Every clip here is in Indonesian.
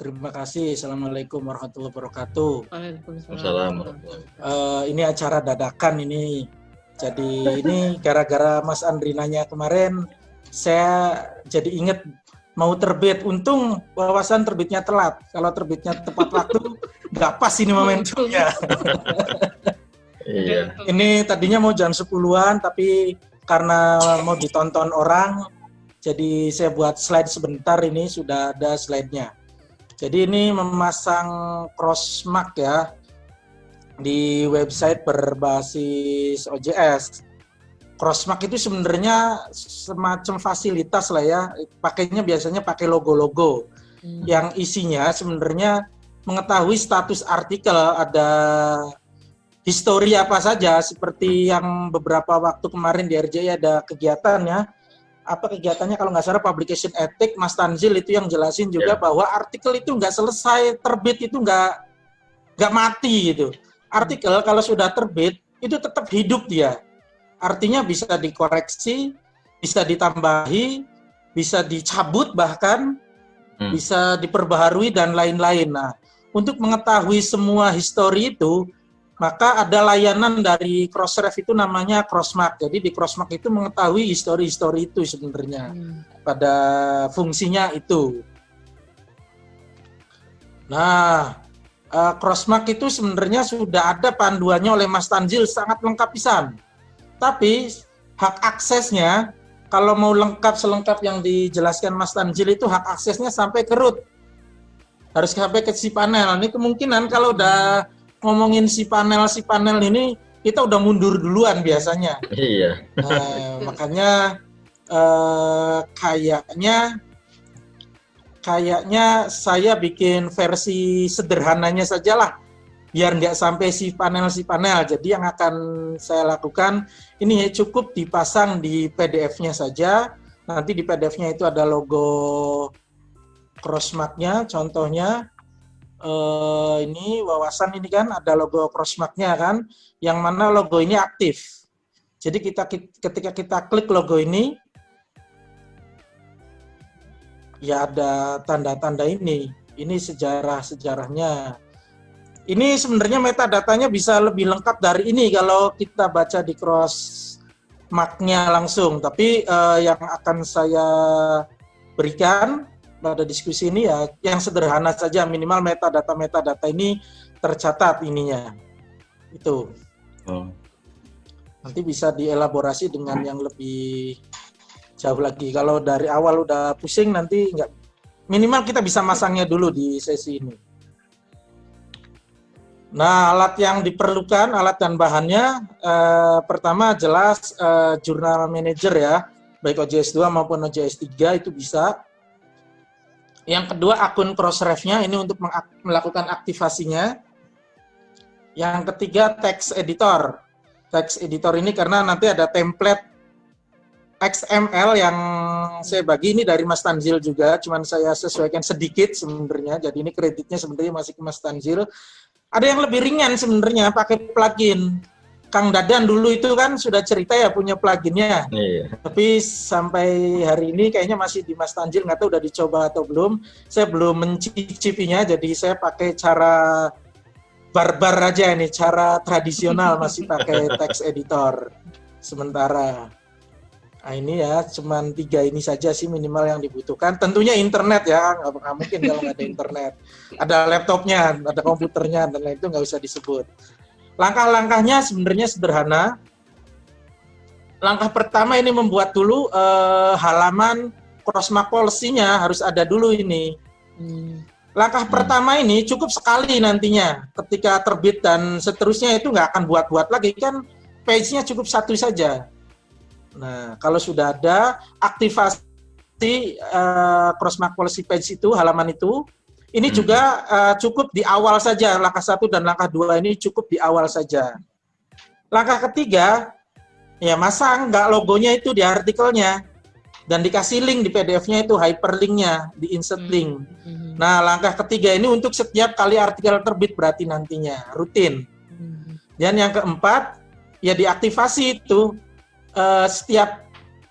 terima kasih. Assalamualaikum warahmatullahi wabarakatuh. Waalaikumsalam. Ini acara dadakan ini. Jadi ini gara-gara Mas Andri nanya kemarin, saya jadi inget mau terbit. Untung wawasan terbitnya telat. Kalau terbitnya tepat waktu, nggak pas ini momentumnya. Iya. Ini tadinya mau jam 10-an, tapi karena mau ditonton orang, jadi saya buat slide sebentar, ini sudah ada slide-nya. Jadi ini memasang crossmark ya, di website berbasis OJS. Crossmark itu sebenarnya semacam fasilitas lah ya, pakainya biasanya pakai logo-logo yang isinya sebenarnya mengetahui status artikel, ada histori apa saja, seperti yang beberapa waktu kemarin di RJI ada kegiatannya. Apa kegiatannya kalau nggak salah publication ethic, Mas Tanzil itu yang jelasin juga bahwa artikel itu nggak selesai terbit, itu nggak mati gitu. Artikel kalau sudah terbit itu tetap hidup dia. Artinya bisa dikoreksi, bisa ditambahi, bisa dicabut bahkan, bisa diperbaharui dan lain-lain. Nah, untuk mengetahui semua histori itu, maka ada layanan dari Crossref itu namanya Crossmark. Jadi di Crossmark itu mengetahui histori-histori itu sebenarnya pada fungsinya itu. Nah, Crossmark itu sebenarnya sudah ada panduannya oleh Mas Tanzil, sangat lengkap pisan. Tapi hak aksesnya, kalau mau lengkap selengkap yang dijelaskan Mas Tanzil itu hak aksesnya sampai ke root. Harus sampai ke si panel. Ini kemungkinan kalau udah ngomongin si panel ini, kita udah mundur duluan biasanya. Iya. Makanya kayaknya saya bikin versi sederhananya sajalah, biar nggak sampai si panel. Jadi yang akan saya lakukan ini cukup dipasang di PDF-nya saja. Nanti di PDF-nya itu ada logo Crossmark-nya, contohnya ini wawasan ini kan ada logo Crossmark-nya kan, yang mana logo ini aktif. Jadi ketika kita klik logo ini, ya ada tanda-tanda ini sejarahnya. Ini sebenarnya metadatanya bisa lebih lengkap dari ini kalau kita baca di Crossmark-nya langsung. Tapi yang akan saya berikan pada diskusi ini ya yang sederhana saja, minimal metadata ini tercatat ininya. Itu. Nanti bisa dielaborasi dengan yang lebih jauh lagi. Kalau dari awal udah pusing nanti nggak, minimal kita bisa masangnya dulu di sesi ini. Nah, alat yang diperlukan, alat dan bahannya, pertama jelas Journal Manager ya, baik OJS 2 maupun OJS 3 itu bisa. Yang kedua akun Crossref-nya ini untuk melakukan aktivasinya. Yang ketiga text editor. Text editor ini karena nanti ada template XML yang saya bagi ini dari Mas Tanzil juga, cuman saya sesuaikan sedikit sebenarnya. Jadi ini kreditnya sebenarnya masih ke Mas Tanzil. Ada yang lebih ringan sebenarnya pakai plugin. Kang Dadan dulu itu kan sudah cerita ya punya pluginnya. Iya. Tapi sampai hari ini kayaknya masih di Mas Tanzil, nggak tahu udah dicoba atau belum. Saya belum mencicipinya, jadi saya pakai cara barbar aja ini, cara tradisional masih pakai text editor sementara. Nah ini ya, cuman 3 ini saja sih minimal yang dibutuhkan. Tentunya internet ya, nggak mungkin kalau nggak ada internet. Ada laptopnya, ada komputernya, dan lain itu nggak usah disebut. Langkah-langkahnya sebenarnya sederhana. Langkah pertama ini membuat dulu halaman Crossmark policy-nya harus ada dulu ini. Langkah pertama ini cukup sekali nantinya. Ketika terbit dan seterusnya itu nggak akan buat-buat lagi, kan page-nya cukup 1 saja. Nah, kalau sudah ada aktivasi Crossmark policy page itu, halaman itu, ini juga cukup di awal saja, langkah 1 dan langkah 2 ini cukup di awal saja. Langkah ketiga, ya masang nggak logonya itu di artikelnya, dan dikasih link di PDF-nya itu, hyperlink-nya, di insert link. Nah, langkah ketiga ini untuk setiap kali artikel terbit berarti nantinya, rutin. Dan yang keempat, ya diaktifasi itu,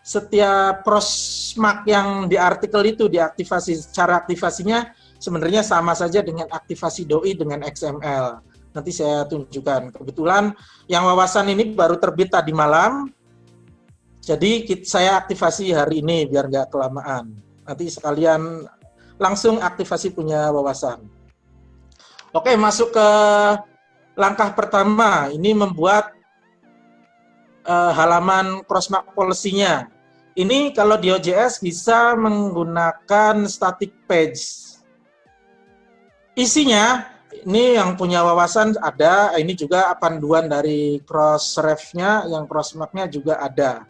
setiap Crossmark yang di artikel itu diaktifasi. Cara aktivasinya sebenarnya sama saja dengan aktivasi doi dengan XML. Nanti saya tunjukkan. Kebetulan yang wawasan ini baru terbit tadi malam, jadi saya aktivasi hari ini biar nggak kelamaan. Nanti sekalian langsung aktivasi punya wawasan. Oke, masuk ke langkah pertama. Ini membuat halaman crossmark policy-nya. Ini kalau di OJS bisa menggunakan static page. Isinya, ini yang punya wawasan ada, ini juga panduan dari crossref-nya, yang crossmark-nya juga ada.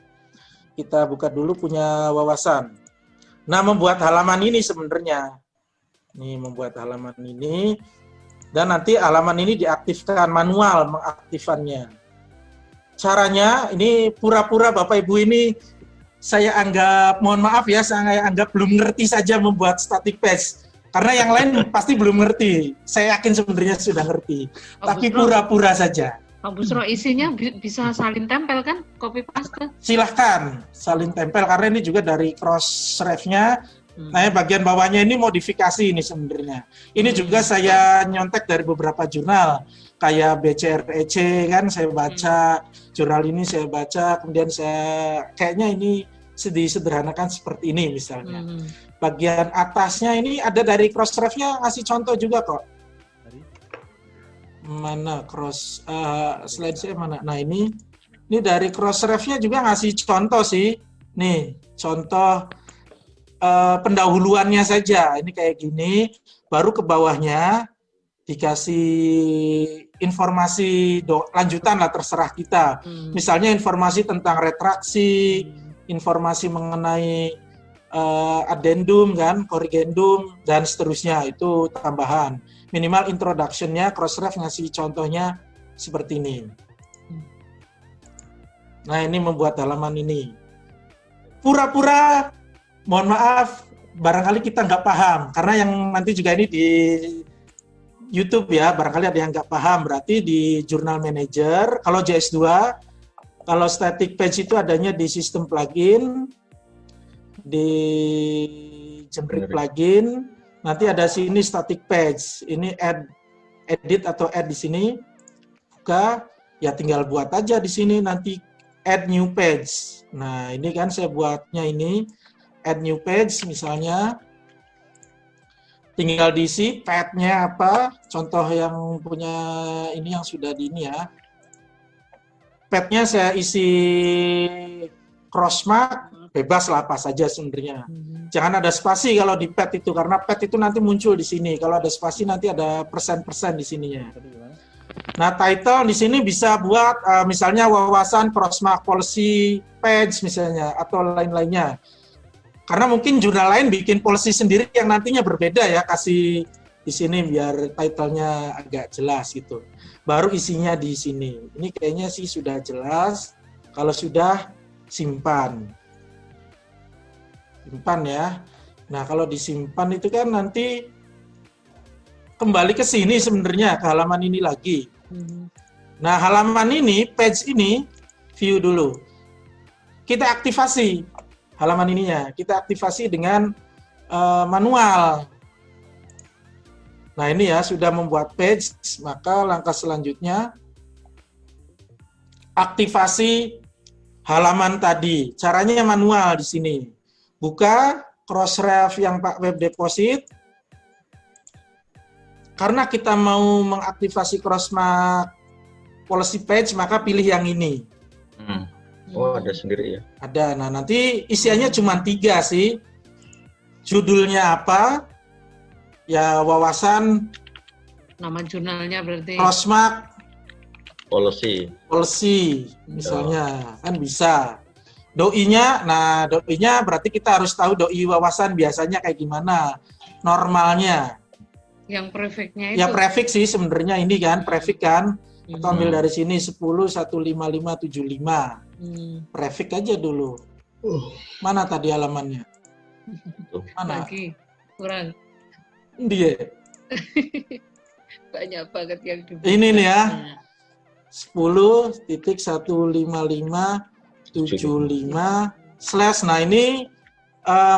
Kita buka dulu punya wawasan. Nah, membuat halaman ini sebenarnya. Ini membuat halaman ini, dan nanti halaman ini diaktifkan manual mengaktifkannya. Caranya, ini pura-pura Bapak Ibu ini saya anggap, mohon maaf ya, saya anggap belum ngerti saja membuat static page. Karena yang lain pasti belum ngerti. Saya yakin sebenarnya sudah ngerti. Tapi pura-pura saja. Pak Busro, isinya bisa salin tempel kan? Copy paste? Silahkan salin tempel, karena ini juga dari crossref-nya. Nah, bagian bawahnya ini modifikasi ini sebenarnya. Ini juga saya nyontek dari beberapa jurnal. Kayak BCREC kan saya baca, jurnal ini saya baca, kemudian saya kayaknya ini disederhanakan seperti ini misalnya. Bagian atasnya ini ada dari crossref-nya, ngasih contoh juga kok. Mana slide saya mana? Nah ini dari crossref-nya juga ngasih contoh sih. Nih, contoh pendahuluannya saja. Ini kayak gini, baru ke bawahnya dikasih informasi lanjutan lah, terserah kita. Misalnya informasi tentang retraksi, informasi mengenai addendum kan, korrigendum dan seterusnya, itu tambahan. Minimal introduction-nya crossref ngasih contohnya seperti ini. Nah, ini membuat halaman ini. Pura-pura, mohon maaf, barangkali kita nggak paham, karena yang nanti juga ini di YouTube ya, barangkali ada yang nggak paham, berarti di Journal Manager, kalau JS2, kalau static page itu adanya di System Plugin, di Generic Plugin, nanti ada sini static page, ini edit atau add di sini, buka, ya tinggal buat aja di sini nanti add new page. Nah ini kan saya buatnya ini, add new page misalnya, tinggal diisi path-nya apa, contoh yang punya ini yang sudah di ini ya. Path-nya saya isi crossmark, bebas lah apa saja sebenarnya. Jangan ada spasi kalau di path itu, karena path itu nanti muncul di sini. Kalau ada spasi nanti ada persen-persen di sininya. Nah title di sini bisa buat misalnya wawasan crossmark policy page misalnya, atau lain-lainnya. Karena mungkin jurnal lain bikin policy sendiri yang nantinya berbeda ya, kasih di sini biar title-nya agak jelas gitu. Baru isinya di sini. Ini kayaknya sih sudah jelas. Kalau sudah, simpan. Simpan ya. Nah, kalau disimpan itu kan nanti kembali ke sini sebenarnya, ke halaman ini lagi. Nah, halaman ini, page ini, view dulu. Kita aktivasi halaman ininya, kita aktivasi dengan manual. Nah ini ya, sudah membuat page, maka langkah selanjutnya aktivasi halaman tadi. Caranya manual di sini. Buka crossref yang Pak Web Deposit. Karena kita mau mengaktifasi crossmark policy page, maka pilih yang ini. Oh, ada sendiri ya? Ada. Nah, nanti isiannya cuma 3 sih. Judulnya apa? Ya, wawasan. Nama jurnalnya berarti. Crossmark. Policy. Misalnya. Kan bisa. Doi-nya, nah doi-nya berarti kita harus tahu doi wawasan biasanya kayak gimana. Normalnya. Yang prefix-nya itu? Ya, prefix sih sebenarnya ini kan. Prefix kan. Atau ambil dari sini 10.15575. Prefix aja dulu. Mana tadi halamannya? Mana? Lagi kurang. Dia. Banyak banget yang di. Ini nih ya. 10.15575/. Nah ini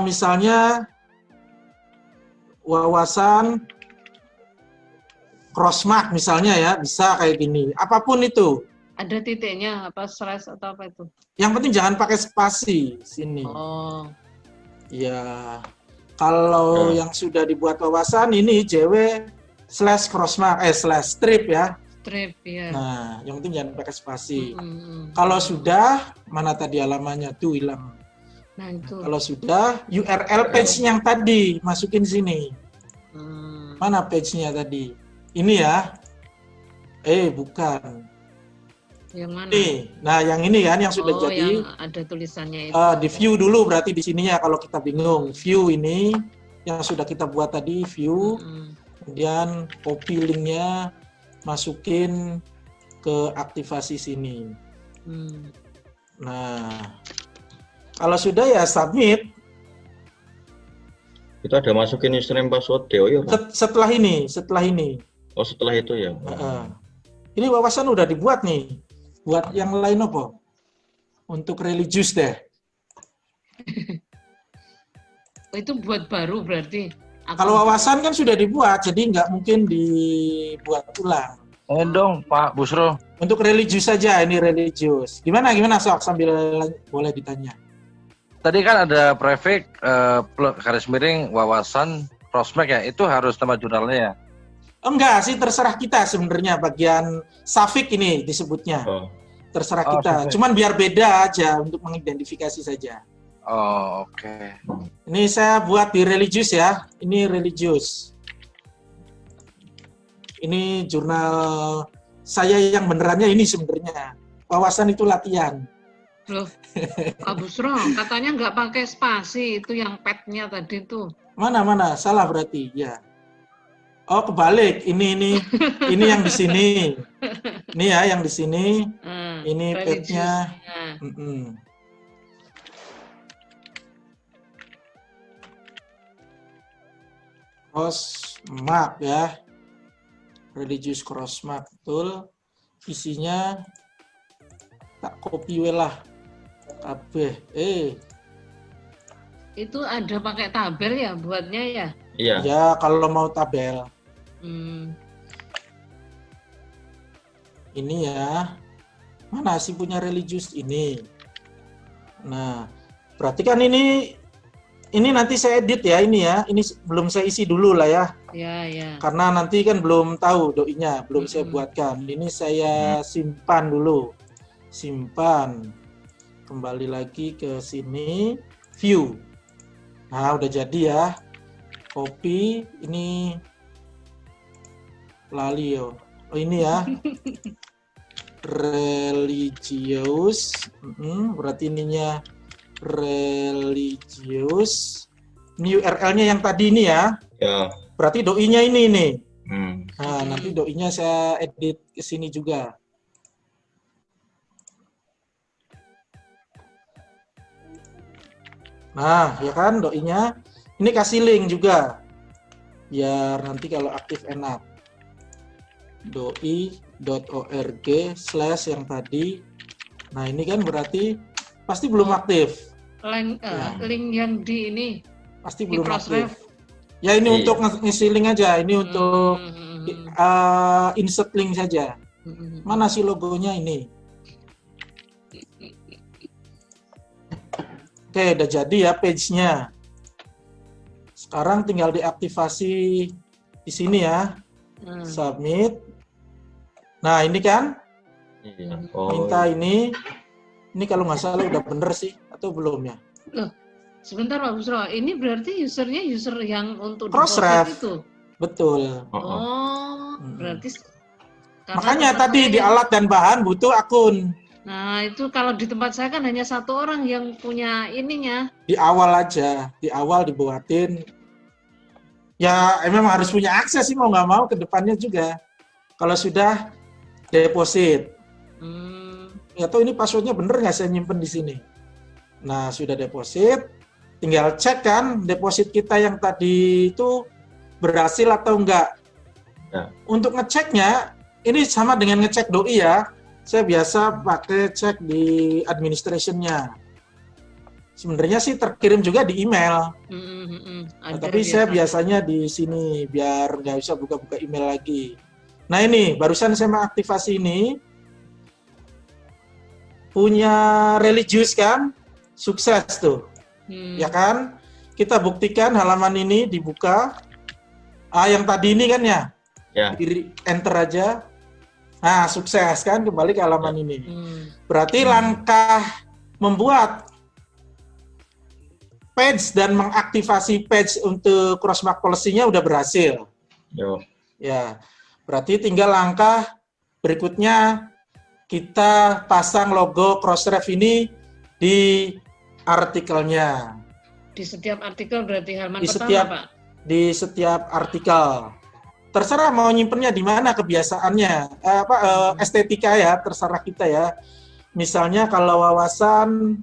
misalnya wawasan crossmark misalnya ya, bisa kayak gini. Apapun itu. Ada titiknya apa slash atau apa itu? Yang penting jangan pakai spasi sini. Oh. Ya. Kalau yang sudah dibuat wawasan ini JW slash crossmark slash strip ya. Strip ya. Nah, yang penting jangan pakai spasi. Mm-mm. Kalau sudah, mana tadi halamannya tuh hilang. Nah itu. Kalau sudah, URL page yang tadi masukin sini. Mana page-nya tadi? Ini ya. Bukan. Yang mana? Nih, nah yang ini kan yang sudah jadi. Yang ada tulisannya itu. Di view dulu berarti di sininya kalau kita bingung. View ini yang sudah kita buat tadi, view. Kemudian copy linknya, masukin ke aktivasi sini. Nah, kalau sudah ya submit. Kita ada masukin username password DOI apa? Setelah ini. Oh setelah itu ya. Ini wawasan udah dibuat nih. Buat yang lain apa? Untuk religius deh. Itu buat baru berarti. Kalau wawasan kan sudah dibuat, jadi nggak mungkin dibuat ulang. Dong Pak Busro. Untuk religius saja, ini religius. Gimana Sok? Sambil boleh ditanya. Tadi kan ada prefix garis miring wawasan crossmark ya. Itu harus nama jurnalnya ya? Enggak sih, terserah kita sebenarnya bagian suffix ini disebutnya. Terserah kita. Suffix. Cuman biar beda aja untuk mengidentifikasi saja. Oh, oke. Ini saya buat di religius ya. Ini religius. Ini jurnal saya yang benerannya ini sebenarnya. Wawasan itu latihan. Loh, Pak Busro, katanya nggak pakai spasi, itu yang pet-nya tadi tuh. Mana? Salah berarti, ya. Oh, kebalik. Ini yang di sini. Ini ya, yang di sini. Ini pet-nya. Crossmark ya. Religious crossmark, betul. Isinya tak copy lah. Kabeh. Itu ada pakai tabel ya buatnya ya? Iya. Ya, kalau mau tabel. Ini ya. Mana sih punya religius ini? Nah, berarti kan ini nanti saya edit ya ini ya. Ini belum saya isi dulu lah ya. Ya. Karena nanti kan belum tahu doinya, belum saya buatkan. Ini saya simpan dulu. Simpan. Kembali lagi ke sini, view. Nah, udah jadi ya. Copy, ini lali yo. Oh, ini ya. Religious. Berarti ininya religious. Ini URL-nya yang tadi ini ya. Ya. Berarti doinya ini nih. Nah, nanti doinya saya edit ke sini juga. Nah, ya kan doinya. Ini kasih link juga. Biar nanti kalau aktif enak. doi.org/ yang tadi. Nah, ini kan berarti pasti belum aktif. Link yang di ini. Pasti di belum Crossref. aktif. Ya ini untuk ngisi link aja. Ini untuk insert link saja. Mana sih logonya ini? Oke, udah jadi ya page-nya. Sekarang tinggal diaktifasi di sini ya. Submit. Nah, ini kan minta ini. Ini kalau nggak salah udah bener sih atau belum ya? Loh, sebentar Pak Busro. Ini berarti usernya user yang untuk Crossref. deposit itu. Betul. Berarti makanya tadi di alat dan bahan butuh akun. Nah, itu kalau di tempat saya kan hanya satu orang yang punya ininya. Di awal aja, di awal dibuatin. Ya, memang harus punya akses sih mau nggak mau ke depannya juga. Kalau sudah deposit. Ya tahu ini passwordnya bener nggak saya nyimpen di sini. Nah, sudah deposit, tinggal cek kan deposit kita yang tadi itu berhasil atau enggak. Ya. Untuk ngeceknya, ini sama dengan ngecek doi ya. Saya biasa pakai cek di administration-nya. Sebenarnya sih terkirim juga di email. Ada Tapi saya biasanya di sini biar nggak bisa buka-buka email lagi. Nah ini barusan saya mengaktifasi ini, punya religius kan, sukses tuh, ya kan? Kita buktikan halaman ini dibuka. Yang tadi ini kan ya, di enter aja. Nah sukses kan, kembali ke halaman ini. Berarti langkah membuat page dan mengaktifasi page untuk Crossmark policy-nya udah berhasil. Ya, berarti tinggal langkah berikutnya kita pasang logo Crossref ini di artikelnya. Di setiap artikel berarti halaman pertama, Pak? Di setiap artikel. Terserah mau nyimpennya di mana kebiasaannya, estetika ya, terserah kita ya. Misalnya kalau wawasan,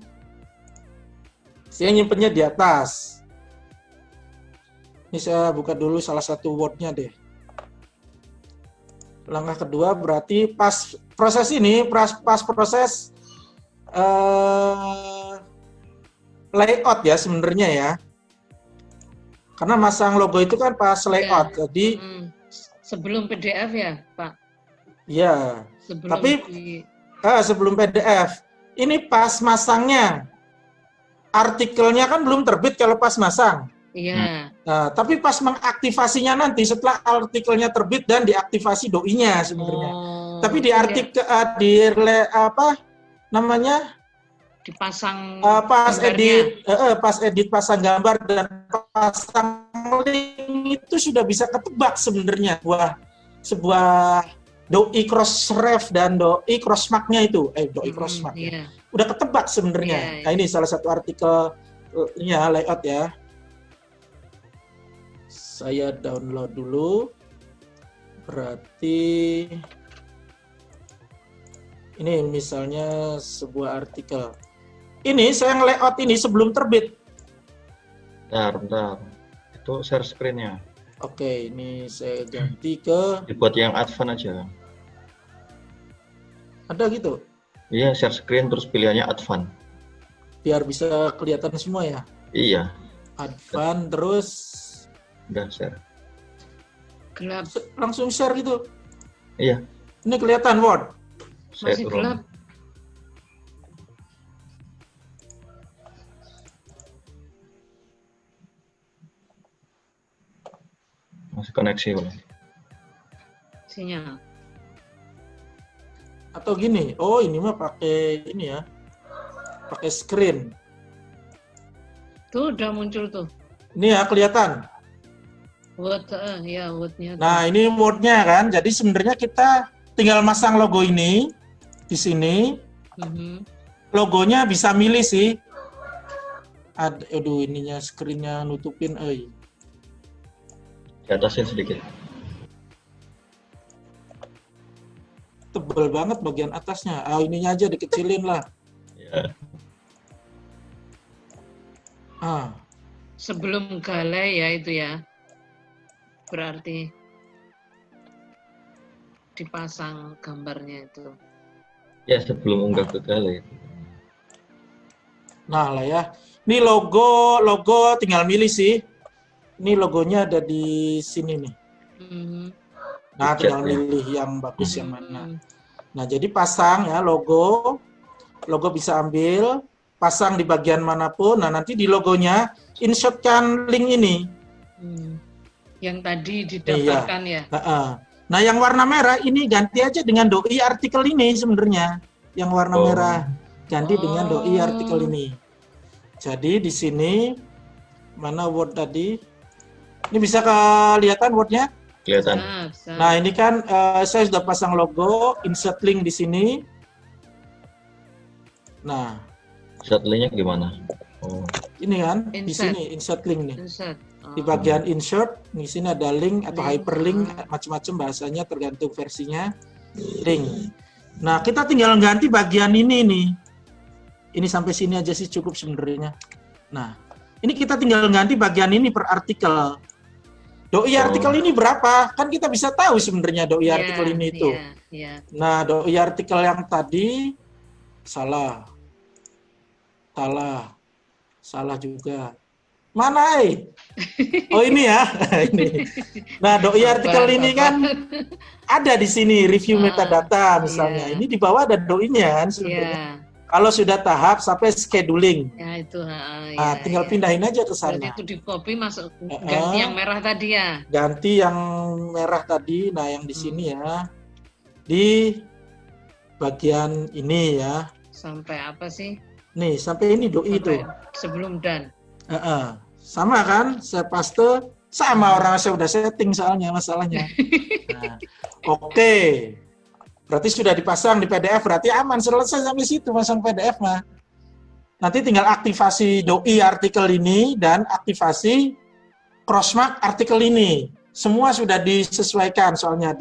saya nyimpennya di atas. Ini saya buka dulu salah satu Word-nya deh. Langkah kedua berarti pas proses ini, pas proses layout ya sebenarnya ya. Karena masang logo itu kan pas layout, jadi sebelum PDF ya, Pak? Iya. Sebelum PDF. Ini pas masangnya. Artikelnya kan belum terbit kalau pas masang. Iya. Nah, tapi pas mengaktifasinya nanti setelah artikelnya terbit dan diaktifasi doi-nya sebenarnya. Tapi di artikel dipasang pas edit pasang gambar dan pasang link itu sudah bisa ketebak sebenarnya sebuah doi Crossref dan doi Crossmark-nya itu doi Crossmark. Udah ketebak sebenarnya. Nah ini salah satu artikelnya layout ya. Saya download dulu. Berarti ini misalnya sebuah artikel. Ini saya nge-layout ini sebelum terbit. Bentar. Itu share screen-nya. Oke, ini saya ganti ke... Dibuat yang advance aja. Ada gitu? Iya, share screen terus pilihannya advance. Biar bisa kelihatan semua ya? Iya. Advance terus... Udah share. Gelap. Langsung share gitu? Iya. Ini kelihatan Word? Masih gelap. Masih koneksi boleh. Sinyal. Atau gini, ini mah pakai ini ya, pakai screen. Tuh udah muncul tuh. Ini ya kelihatan. Word, ya Word-nya. Nah ini Word-nya kan, jadi sebenarnya kita tinggal masang logo ini di sini. Logonya bisa milih sih. Aduh ininya screen-nya nutupin. Di atasin sedikit. Tebel banget bagian atasnya. Ininya aja dikecilin lah. Ya. Sebelum galai ya itu ya. Berarti dipasang gambarnya itu. Ya sebelum unggah ke galai. Nah lah ya. Ini logo tinggal milih sih. Ini logonya ada di sini nih. Nah, tinggal milih yang bagus yang mana. Nah, jadi pasang ya logo bisa ambil, pasang di bagian manapun. Nah, nanti di logonya insertkan link ini. Yang tadi didaftarkan ya. Nah, yang warna merah ini ganti aja dengan doi artikel ini sebenarnya. Yang warna merah ganti dengan doi artikel ini. Jadi di sini mana Word tadi? Ini bisa kelihatan Word-nya? Kelihatan. Nah, ini kan saya sudah pasang logo, insert link di sini. Nah, insert link-nya gimana? Ini kan di sini insert link nih. Di bagian insert, di sini ada link atau hyperlink, macam-macam bahasanya tergantung versinya. Link. Nah, kita tinggal ganti bagian ini nih. Ini sampai sini aja sih cukup sebenarnya. Nah, ini kita tinggal ganti bagian ini per artikel. Doi artikel ini berapa? Kan kita bisa tahu sebenarnya doi artikel ini itu. Nah, doi artikel yang tadi salah. Salah juga. Mana, Oh, ini ya. Ini. Nah, doi artikel ini kan ada di sini review metadata misalnya. Iya. Ini di bawah ada doi-nya kan sebenarnya. Iya, Kalau sudah tahap sampai scheduling. ya itu. Nah, tinggal pindahin aja ke Berarti sana. itu di copy masuk ganti yang merah tadi ya. Ganti yang merah tadi. Nah, yang di sini ya. Di bagian ini ya. Sampai apa sih? Nih, sampai ini doi itu. Sampai sebelum dan. Sama kan? Saya paste sama orang saya udah setting soalnya masalahnya. Nah, oke. Berarti sudah dipasang di PDF, berarti aman, selesai sampai situ pasang PDF mah. Nanti tinggal aktivasi doi artikel ini dan aktivasi crossmark artikel ini. Semua sudah disesuaikan soalnya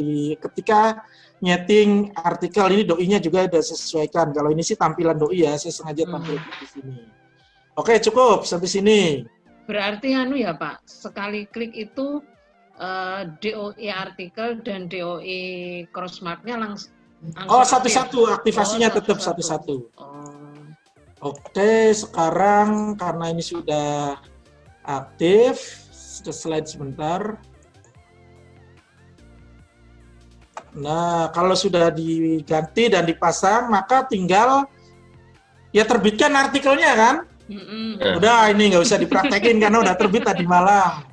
ketika nyeting artikel ini doi-nya juga sudah disesuaikan. Kalau ini sih tampilan doi ya, saya sengaja tampilkan di sini. Oke, cukup sampai sini. Berarti ya Pak, sekali klik itu DOI artikel dan DOI crossmark-nya langsung. Satu-satu aktivasinya tetap satu-satu. Oke, sekarang karena ini sudah aktif, slide sebentar. Nah, kalau sudah diganti dan dipasang, maka tinggal ya terbitkan artikelnya kan? Udah, ini nggak usah dipraktekin karena udah terbit tadi malam.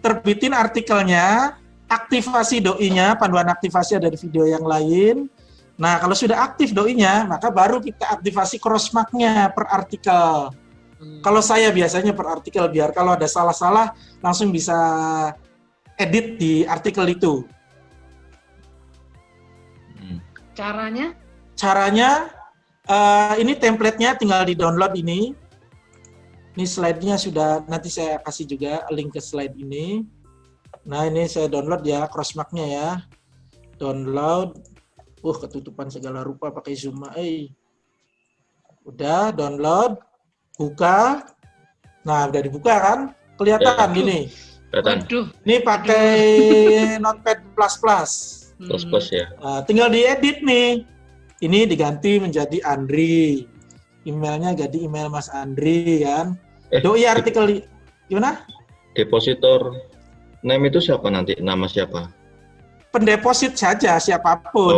Terbitin artikelnya, aktivasi doi-nya, panduan aktivasi ada di video yang lain. Nah, kalau sudah aktif doi-nya, maka baru kita aktivasi crossmark-nya per artikel. Kalau saya biasanya per artikel, biar kalau ada salah-salah langsung bisa edit di artikel itu. Caranya? Caranya, ini template-nya tinggal di-download ini. Ini slide-nya sudah, nanti saya kasih juga link ke slide ini. Nah, ini saya download ya, crossmark-nya ya. Download. Ketutupan segala rupa pakai Zoom. Udah, download. Buka. Nah, udah dibuka kan? Kelihatan gini. Waduh. Ini pakai Notepad++. Plus ya. Nah, tinggal diedit nih. Ini diganti menjadi Andri. Emailnya jadi email Mas Andri kan. Doi artikel gimana? Depositor name itu siapa nanti? Nama siapa? Pendeposit saja siapapun.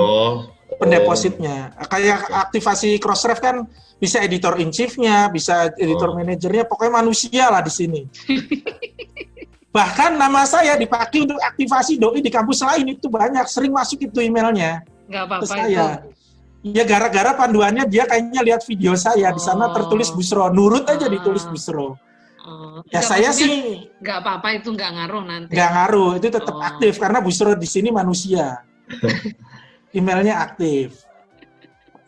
Pendepositnya. Kayak aktivasi Crossref kan bisa editor in chief-nya, bisa editor manajernya, pokoknya manusia lah di sini. Bahkan nama saya dipakai untuk aktivasi doi di kampus lain itu banyak, sering masuk itu emailnya. Nggak apa-apa ke saya. Ya gara-gara panduannya dia kayaknya lihat video saya di sana tertulis Busro, nurut aja ditulis Busro. Ya saya sih nggak apa-apa, itu nggak ngaruh nanti. Nggak ngaruh, itu tetap aktif karena Busro di sini manusia. Emailnya aktif.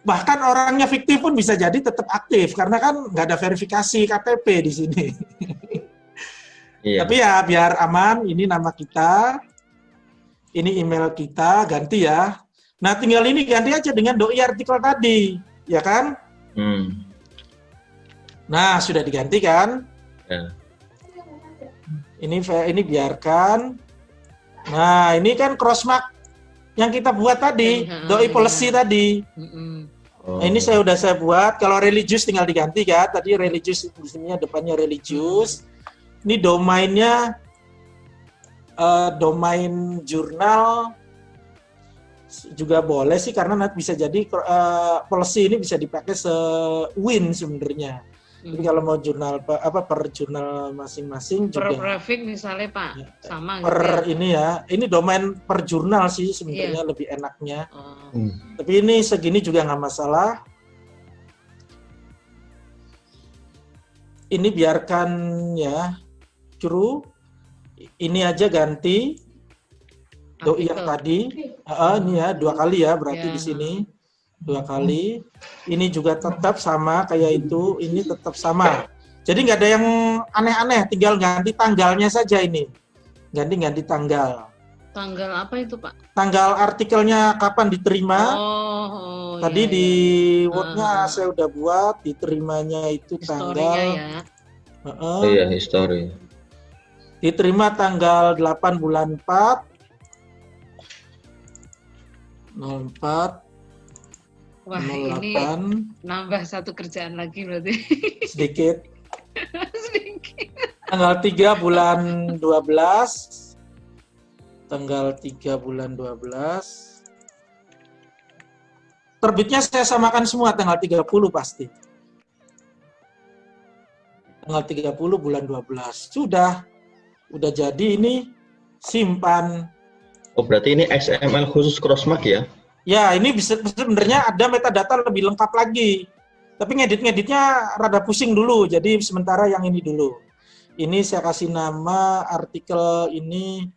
Bahkan orangnya fiktif pun bisa jadi tetap aktif karena kan nggak ada verifikasi KTP di sini. Iya. Tapi ya biar aman, ini nama kita, ini email kita, ganti ya. Nah, tinggal ini ganti aja dengan doi artikel tadi, ya kan? Nah, sudah diganti kan? Ya. Ini biarkan. Nah, ini kan crossmark yang kita buat tadi, doi policy tadi. Nah, ini saya buat. Kalau religius tinggal diganti kan? Tadi religius di sini depannya religius. Ini domainnya domain jurnal. Juga boleh sih karena nanti bisa jadi policy ini bisa dipakai se-win sebenarnya. Jadi kalau mau jurnal per jurnal masing-masing juga. Per grafik misalnya Pak, sama per gitu. Ini ya. Ini domain per jurnal sih sebenarnya lebih enaknya. Tapi ini segini juga nggak masalah. Ini biarkan ya. Ini aja ganti. Doi yang tadi, ini ya 2 kali ya berarti di sini 2 kali. Ini juga tetap sama kayak itu, ini tetap sama. Jadi nggak ada yang aneh-aneh, tinggal ganti tanggalnya saja ini. Ganti tanggal. Tanggal apa itu Pak? Tanggal artikelnya kapan diterima. Tadi di Word-nya saya udah buat, diterimanya itu tanggal. Ya. Iya, history. Diterima tanggal 8 bulan 4. 04 Wah, 08. ini nambah satu kerjaan lagi berarti. Sedikit. Tanggal 3 bulan 12. Tanggal 3 bulan 12. Terbitnya saya samakan semua tanggal 30 pasti. Tanggal 30 bulan 12. Sudah jadi ini simpan. Oh, berarti ini XML khusus Crossmark ya? Ya, ini bisa sebenarnya ada metadata lebih lengkap lagi. Tapi ngeditnya rada pusing dulu. Jadi sementara yang ini dulu. Ini saya kasih nama artikel ini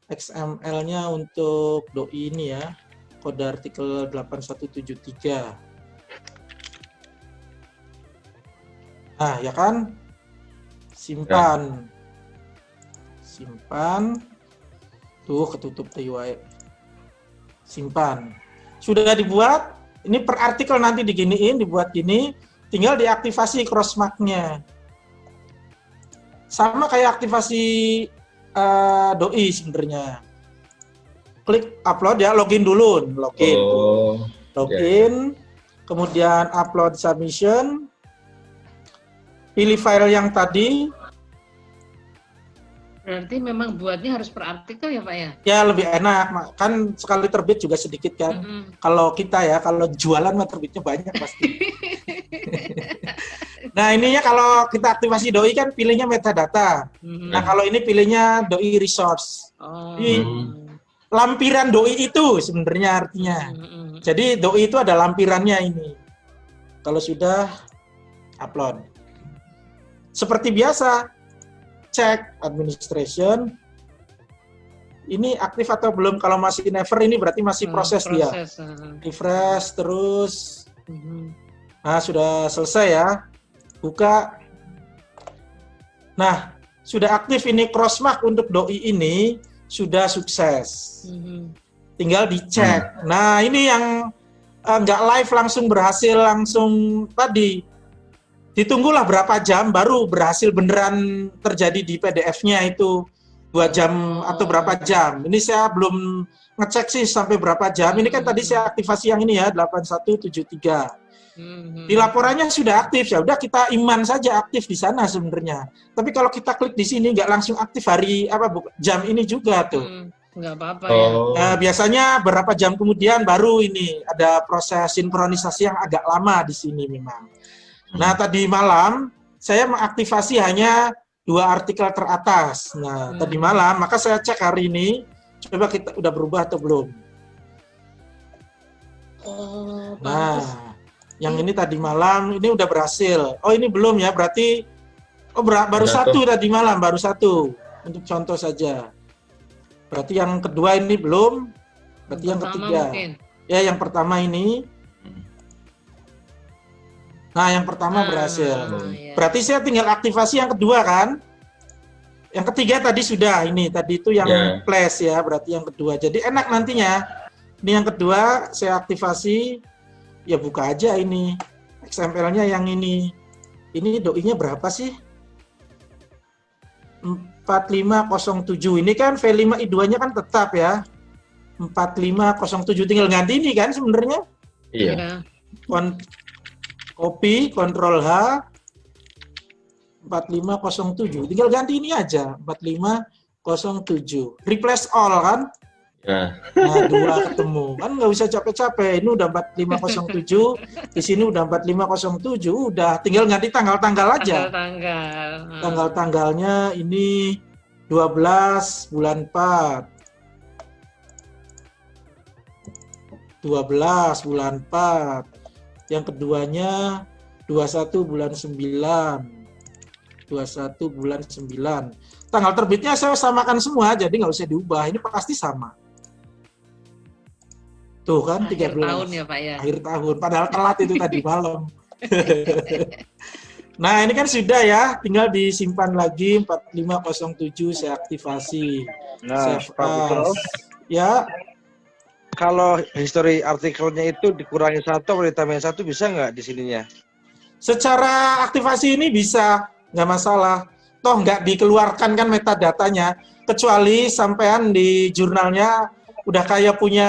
XML-nya untuk doi ini ya. Kode artikel 8173. Nah, ya kan? Simpan. Simpan. Tuh, ketutup TUI. Simpan. Sudah dibuat. Ini per artikel nanti diginiin, dibuat gini. Tinggal diaktifasi Crossmark-nya. Sama kayak aktivasi doi sebenarnya. Klik upload ya, login dulu. Login. Oh, Login. Kemudian upload submission. Pilih file yang tadi. Berarti memang buatnya harus per artikel ya Pak ya? Ya lebih enak, kan sekali terbit juga sedikit kan. Kalau kita ya, kalau jualan mah terbitnya banyak pasti. Nah ininya kalau kita aktivasi doi kan pilihnya metadata. Nah kalau ini pilihnya doi resource. Oh. Ini lampiran doi itu sebenarnya artinya. Jadi doi itu ada lampirannya ini. Kalau sudah upload. Seperti biasa. Cek administration, ini aktif atau belum. Kalau masih never ini berarti masih proses dia. Refresh terus. Nah sudah selesai ya. Buka. Nah sudah aktif ini Crossmark untuk doi ini sudah sukses. Tinggal dicek. Nah ini yang nggak live langsung berhasil langsung tadi. Ditunggulah berapa jam baru berhasil beneran terjadi di PDF-nya itu 2 jam atau berapa jam. Ini saya belum ngecek sih sampai berapa jam. Ini kan tadi saya aktivasi yang ini ya 8173. Di laporannya sudah aktif ya. Udah kita iman saja aktif di sana sebenarnya. Tapi kalau kita klik di sini nggak langsung aktif hari jam ini juga tuh. Nggak apa-apa ya. Nah, biasanya berapa jam kemudian baru ini ada proses sinkronisasi yang agak lama di sini memang. Nah, tadi malam saya mengaktifasi hanya 2 artikel teratas. Nah, tadi malam, maka saya cek hari ini, coba kita udah berubah atau belum. Oh, nah, yang ini tadi malam, ini udah berhasil. Oh, ini belum ya, berarti baru satu tadi malam, baru satu. Untuk contoh saja. Berarti yang kedua ini belum, berarti yang ketiga. Mungkin. Ya, yang pertama ini. Nah, yang pertama berhasil. Iya. Berarti saya tinggal aktivasi yang kedua kan? Yang ketiga tadi sudah, ini tadi itu yang flash ya, berarti yang kedua. Jadi enak nantinya. Ini yang kedua saya aktivasi, ya buka aja ini. XML-nya yang ini. Ini doi-nya berapa sih? 4507. Ini kan V5 I2-nya kan tetap ya. 4507 tinggal ganti ini kan sebenarnya? Iya. Copy, Ctrl H, 4507. Tinggal ganti ini aja, 4507. Replace all kan? Ya. Nah, 2 ketemu. Kan nggak usah capek-capek. Ini udah 4507, di sini udah 4507, udah tinggal ganti tanggal-tanggal aja. Tanggal-tanggalnya ini 12 bulan 4. 12 bulan 4. Yang keduanya 21 bulan 9. 21 bulan 9. Tanggal terbitnya saya samakan semua, jadi nggak usah diubah. Ini pasti sama. Tuh kan, 13. Akhir tahun ya Pak ya? Akhir tahun, padahal telat itu tadi malam. Nah ini kan sudah ya, tinggal disimpan lagi 4507 saya aktivasi. Nah, Pak ya. Kalau history artikelnya itu dikurangi 1 atau ditambahin 1 bisa nggak di sininya? Secara aktivasi ini bisa, nggak masalah. Toh nggak dikeluarkan kan metadatanya, kecuali sampean di jurnalnya udah kayak punya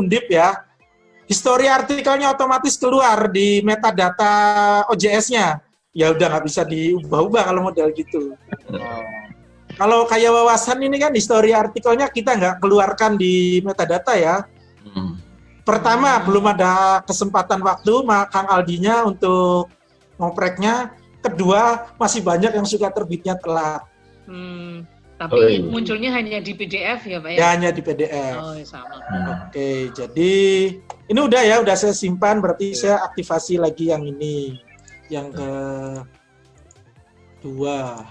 Undip ya. History artikelnya otomatis keluar di metadata OJS-nya. ya udah nggak bisa diubah-ubah kalau model gitu. Oh. Kalau kayak wawasan ini kan histori artikelnya kita nggak keluarkan di metadata ya. Pertama, belum ada kesempatan waktu Kang Aldinya untuk ngopreknya. Kedua, masih banyak yang suka terbitnya telat. Tapi Oh, iya. munculnya hanya di PDF ya Pak ya? Ya, hanya di PDF. Oh sama. Oke, jadi ini udah saya simpan, berarti saya aktivasi lagi yang ini. Yang kedua.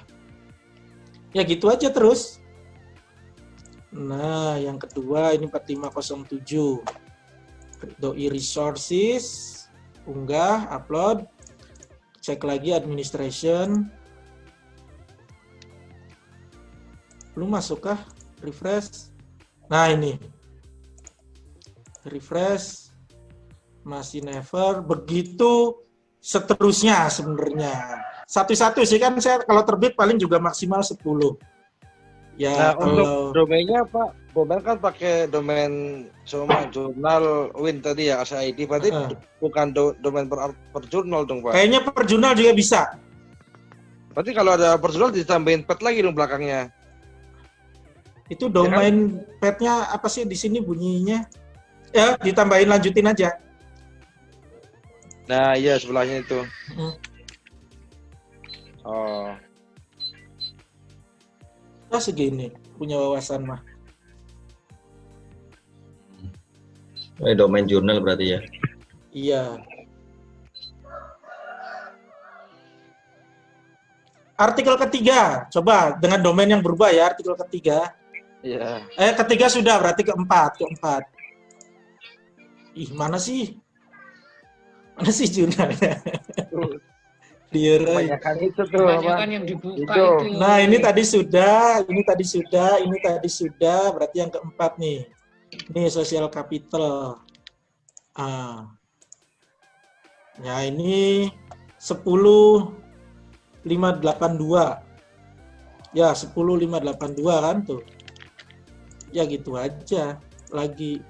Ya gitu aja terus. Nah, yang kedua ini 4507. Doi Resources, unggah, upload. Cek lagi administration. Belum masuk kah? Refresh. Nah, ini. Refresh. Masih never. Begitu seterusnya sebenarnya. Satu-satu sih kan saya kalau terbit paling juga maksimal 10. Ya, Nah, kalau untuk domainnya Pak, domain kan pakai domain semua jurnal Win tadi ya, ASID, berarti bukan domain per jurnal dong Pak. kayaknya per jurnal juga bisa. Berarti kalau ada per jurnal ditambahin pet lagi dong belakangnya. Itu domain pet-nya apa sih di sini bunyinya? Ya, ditambahin lanjutin aja. Nah, iya sebelahnya itu. Hmm. Oh. Oh, segini punya wawasan mah. Domain jurnal berarti ya. Iya. Artikel ketiga, coba dengan domain yang berubah ya, artikel ketiga. Iya. Ketiga sudah, berarti keempat. Ih, mana sih? Mana sih jurnalnya? Kebanyakan itu tuh Kebanyakan Pak. yang dibuka Itu. itu. Nah, ini tadi sudah, berarti yang keempat nih. Ini social capital. Ya ini 10.582. Ya, 10.582 kan tuh. Ya gitu aja lagi.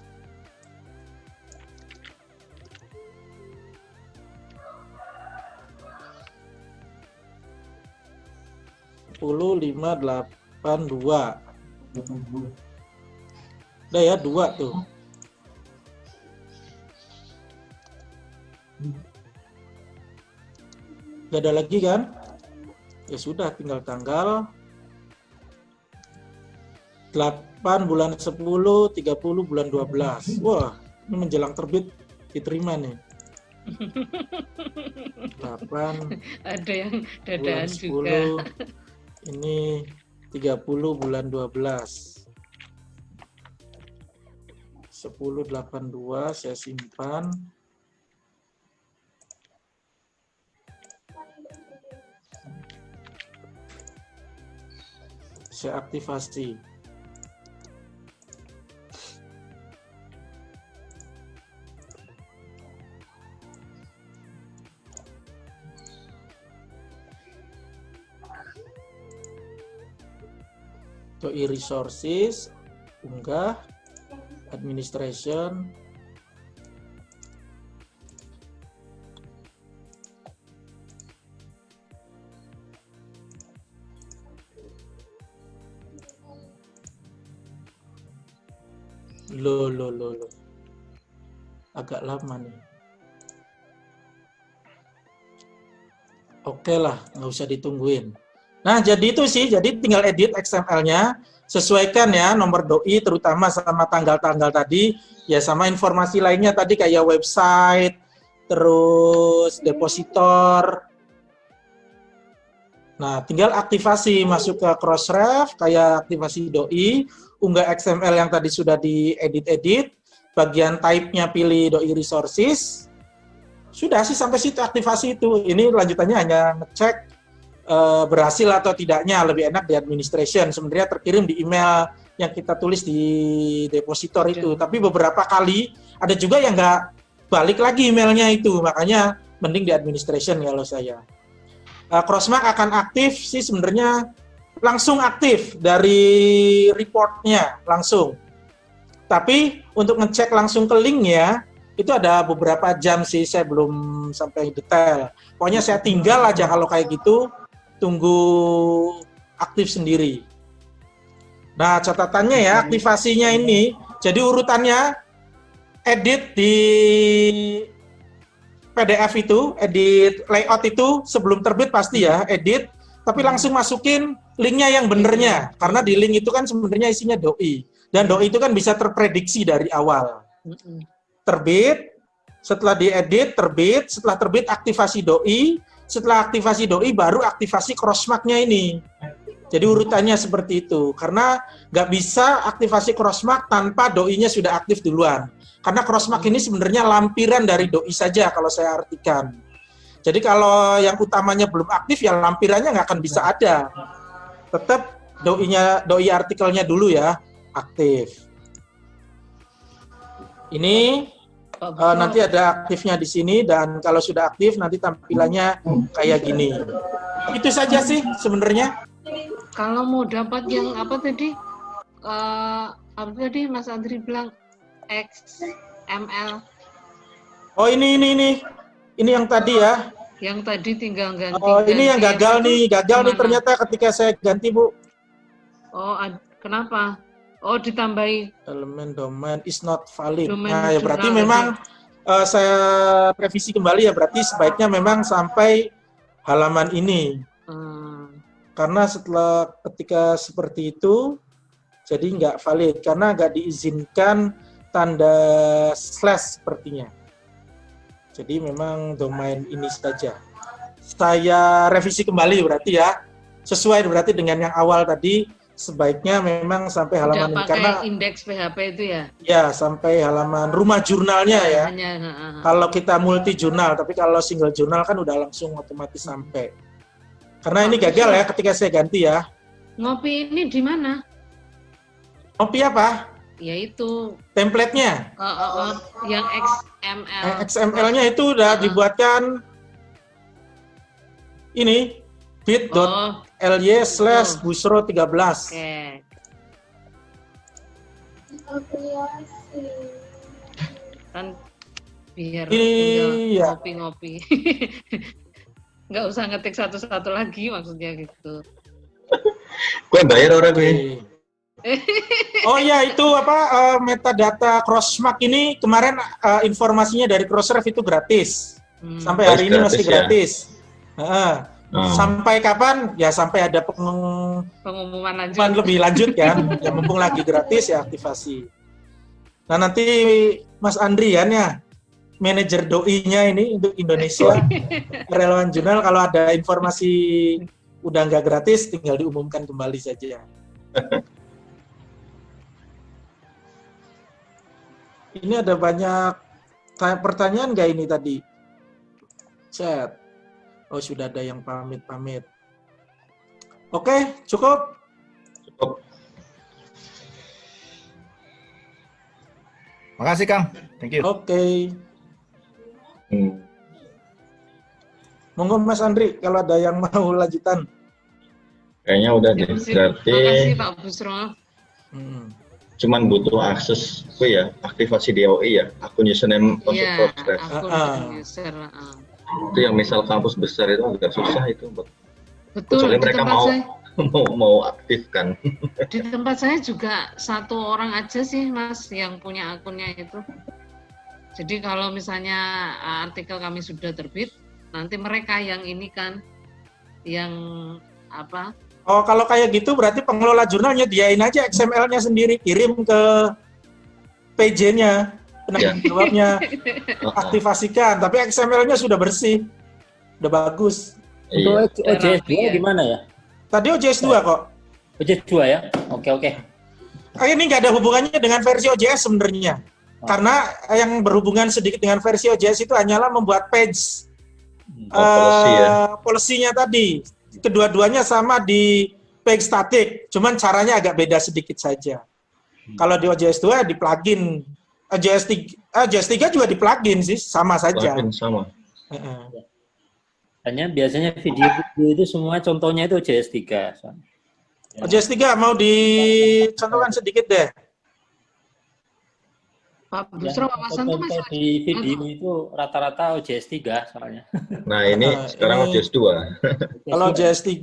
Sepuluh lima delapan dua. Udah ya 2 tuh. Gak ada lagi kan? Ya sudah, tinggal tanggal 8 bulan 10, 30 bulan 12. Wah, ini menjelang terbit diterima nih. 8 Ada yang bulan dadaan 10, juga. ini 30 bulan 12. 1082 saya simpan. Saya aktivasi. Doi Resources, unggah, administration, Loh. Agak lama nih. Oke lah, nggak usah ditungguin. Nah, jadi itu sih, jadi tinggal edit XML-nya, sesuaikan ya nomor doi, terutama sama tanggal-tanggal tadi, ya sama informasi lainnya tadi kayak website, terus depositor. Nah, tinggal aktivasi, masuk ke Crossref, kayak aktivasi doi, unggah XML yang tadi sudah diedit-edit, bagian type-nya pilih doi resources, sudah sih sampai situ aktivasi itu. Ini lanjutannya hanya ngecek berhasil atau tidaknya, lebih enak di administration. Sebenarnya terkirim di email yang kita tulis di depositor itu, tapi beberapa kali ada juga yang nggak balik lagi emailnya itu, makanya mending di administration kalau saya. Crossmark akan aktif sih sebenarnya langsung aktif dari reportnya langsung. Tapi untuk ngecek langsung ke linknya itu ada beberapa jam sih, saya belum sampai detail. Pokoknya saya tinggal aja kalau kayak gitu, tunggu aktif sendiri. Nah, catatannya ya, aktivasinya ini, jadi urutannya edit di PDF itu, edit layout itu sebelum terbit pasti ya, edit, tapi langsung masukin linknya yang benernya, karena di link itu kan sebenarnya isinya doi, dan doi itu kan bisa terprediksi dari awal. Terbit, setelah diedit, terbit, setelah terbit aktivasi doi, setelah aktivasi doi baru aktivasi crossmark-nya ini. Jadi urutannya seperti itu, karena nggak bisa aktivasi crossmark tanpa doi-nya sudah aktif duluan. Karena crossmark ini sebenarnya lampiran dari doi saja kalau saya artikan. Jadi kalau yang utamanya belum aktif, ya lampirannya nggak akan bisa ada. Tetap doi artikelnya dulu ya, aktif. Ini nanti ada aktifnya di sini, dan kalau sudah aktif nanti tampilannya kayak gini. Itu saja sih sebenarnya. Kalau mau dapat yang apa tadi? Apa tadi Mas Andri bilang XML? Oh ini yang tadi ya. Yang tadi tinggal ganti. Oh ini yang gagal nih ternyata ketika saya ganti, Bu. Oh kenapa? Oh ditambahi Elemen domain is not valid. Domain Nah ya berarti jurnal memang saya revisi kembali ya, berarti sebaiknya memang sampai halaman ini. Karena setelah ketika seperti itu jadi nggak valid karena nggak diizinkan tanda slash sepertinya. Jadi memang domain ini saja. Saya revisi kembali berarti ya, sesuai berarti dengan yang awal tadi, sebaiknya memang sampai halaman ini karena indeks PHP itu ya. Ya, sampai halaman rumah jurnalnya ya. Kalau kita multi jurnal, tapi kalau single jurnal kan udah langsung otomatis sampai. Karena ini gagal ya ketika saya ganti ya. Ngopi ini di mana? Ngopi apa? Yaitu template-nya. Yang XML. XML-nya itu udah dibuatkan ini bit.ly/busro13. Oke. Kan biar iya. ngopi-ngopi. Nggak usah ngetik satu-satu lagi maksudnya gitu. Gue bayar orang gue. Oh iya, itu apa metadata crossmark ini kemarin informasinya dari Crossref itu gratis. Sampai hari ini masih gratis. Sampai kapan? Ya sampai ada pengumuman lebih lanjut kan. Ya mumpung lagi gratis ya aktivasi. Nah nanti Mas Andrian ya, manajer doi-nya ini untuk Indonesia Relawan Jurnal, kalau ada informasi udah nggak gratis tinggal diumumkan kembali saja. Ini ada banyak pertanyaan nggak ini tadi? Chat. Oh, sudah ada yang pamit-pamit. Oke, cukup? Cukup. Makasih, Kang. Thank you. Oke. Monggo Mas Andri, kalau ada yang mau lanjutan. Kayaknya udah deh. Berarti makasih Pak Busro. Cuman butuh akses ya, aktivasi DOI ya, akun username untuk Crossref. Akun user. Itu yang misal kampus besar itu agak susah itu, betul. Kecuali mereka mau aktifkan. Di tempat saya juga satu orang aja sih Mas yang punya akunnya itu. Jadi kalau misalnya artikel kami sudah terbit, nanti mereka yang ini kan, yang apa? Oh, kalau kayak gitu berarti pengelola jurnalnya diain aja XML-nya sendiri, kirim ke PJ-nya, penanggung jawabnya, aktivasikan. Tapi XML-nya sudah bersih, udah bagus. Untuk OJS 2 gimana ya? Tadi OJS 2 kok. OJS 2 ya? Oke. Ini nggak ada hubungannya dengan versi OJS sebenarnya. Karena yang berhubungan sedikit dengan versi OJS itu hanyalah membuat page policy-nya tadi. Kedua-duanya sama di page static, cuman caranya agak beda sedikit saja. Kalau di OJS 2 di plugin, OJS 3 juga di plugin sih, sama saja. Plugin sama. Hanya biasanya video itu semua contohnya itu OJS 3. OJS 3 mau dicontohkan sedikit deh. Pak Busro, wawasan tuh Contoh masih di video itu rata-rata OJS 3 soalnya. Nah, ini sekarang ini- OJS 2. Kalau JS3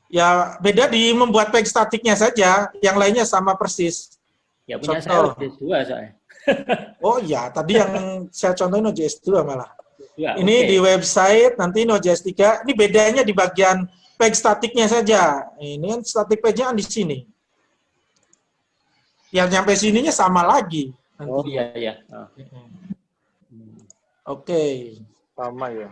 ya beda di membuat peg statiknya saja, yang lainnya sama persis. Ya punya Contoh. saya OJS 2 soalnya. Oh iya, tadi yang saya contohin OJS2 malah. Ya, Ini oke. di website, nanti ini OJS3, ini bedanya di bagian peg statiknya saja. Ini kan statik pegnya kan di sini. Yang nyampe sininya sama lagi. Oh Nanti. iya iya. Oh. Oke. Sama ya.